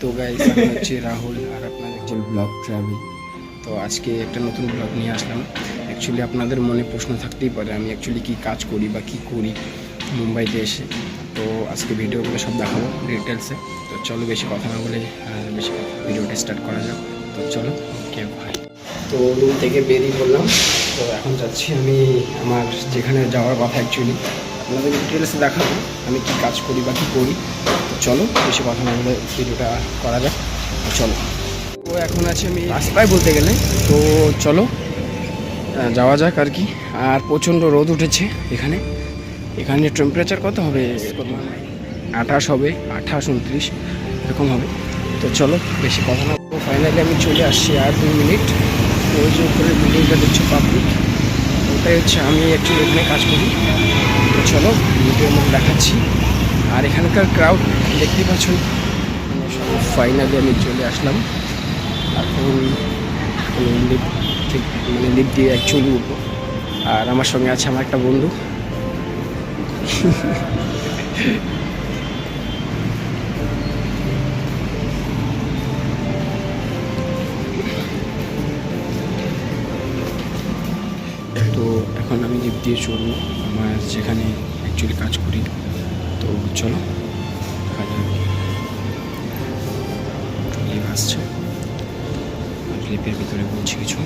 তো গাইস আমি হচ্ছে রাহুল আর আপনার একজন ব্লগ ট্রাভেল। তো আজকে একটা নতুন ব্লগ নিয়ে আসলাম। অ্যাকচুয়ালি আপনাদের মনে প্রশ্ন থাকতেই পারে আমি অ্যাকচুয়ালি কী কাজ করি বা কী করি মুম্বাইতে এসে। তো আজকে ভিডিওগুলো সব দেখাবো ডিটেলসে। তো চলো বেশি কথা না বলে বেশি ভিডিওটা স্টার্ট করা যাক। তো চলো ওকে ভাই। তো রুম থেকে বেরিয়ে পড়লাম। তো এখন যাচ্ছি আমি আমার যেখানে যাওয়ার কথা অ্যাকচুয়ালি আপনাদের ডিটেলসে দেখাবো আমি কী কাজ করি বা কী করি। তো চলো বেশি কথা না বলে ভিডিওটা করা যাক। চলো। তো এখন আছে আমি রাস্তায় বলতে গেলে। তো চলো যাওয়া যাক আর কি। আর প্রচণ্ড রোদ উঠেছে এখানে। এখানে টেম্পারেচার কত হবে, 28 হবে, 28 29 এরকম হবে। তো চলো বেশি কথা না। তো ফাইনালি আমি চলে আসছি আর 2 মিনিট। তো ওই যে উপরে বিল্ডিংটা দেখছো পাবলিক, ওটাই হচ্ছে আমি অ্যাকচুয়ালি এখানে কাজ করি। তো চলো ভিডিওর মধ্যে দেখাচ্ছি। আর এখানকার ক্রাউড দেখতেই পাচ্ছেন। ফাইনালি আমি চলে আসলাম। এখন লিফট ঠিক লিফট দিয়ে অ্যাকচুয়ালি উঠবো। আর আমার সঙ্গে আছে আমার একটা বন্ধু। তো এখন আমি লিফট দিয়ে চড়বো আমার যেখানে অ্যাকচুয়ালি কাজ করি। তো চলো লিফট আসছে, লিফটের ভিতরে বলছি কিছু।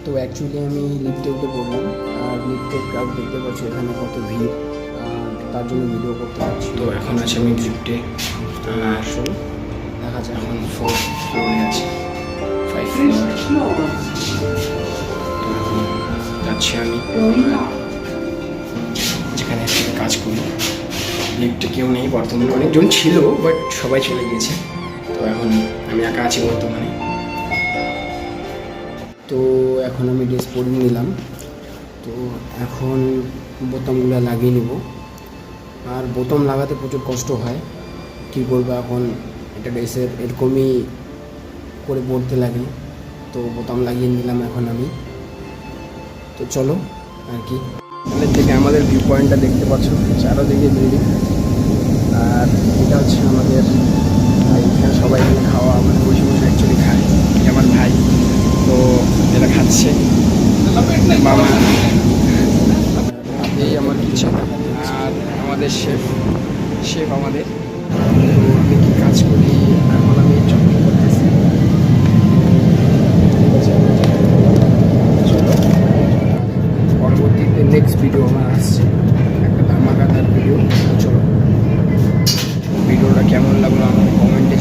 তো অ্যাকচুয়ালি আমি লিফটে উঠে পড়লাম। আর লিফটের ক্রাউড দেখতে পাচ্ছি এখানে কত ভিড়, তার জন্য ভিডিও করতে পারছি। তো এখন আছে আমি লিফটে। চলো দেখা যায়। এখন 4 ফ্লোরে আছে, 5 ফ্লোর। তো এখন যাচ্ছি আমি যেখানে কাজ করি। লিফটে কেউ নেই বর্তমানে, অনেকজন ছিল বাট সবাই চলে গিয়েছে। তো এখন আমি একা আছি বর্তমানে। তো এখন আমি ড্রেস পরিয়ে নিলাম। তো এখন বোতামগুলো লাগিয়ে নেব। আর বোতাম লাগাতে প্রচুর কষ্ট হয়, কী করবো এখন। এটা ড্রেসের এরকমই করে পরতে লাগে। তো বোতাম লাগিয়ে নিলাম এখন আমি। তো চলো আর কি। এখানের থেকে আমাদের ভিউ পয়েন্টটা দেখতে পাচ্ছ, চারোদিকে বিল্ডিং। আর এটা হচ্ছে আমাদের ভাই। এখানে সবাই এখানে খাওয়া মানে বসে বসে অ্যাকচুয়ালি খায়। এটা আমার ভাই। তো এটা খাচ্ছে মামা। এই আমার কিচেন। আর আমাদের শেফ আমাদের। তো আমি কী কাজ করি এখন আমি চকলেট করতেছি। পরবর্তীতে নেক্সট ভিডিও আমার আসছে, একটা ধামাকাদার ভিডিও। চলো ভিডিওটা কেমন লাগলো আমাকে কমেন্টে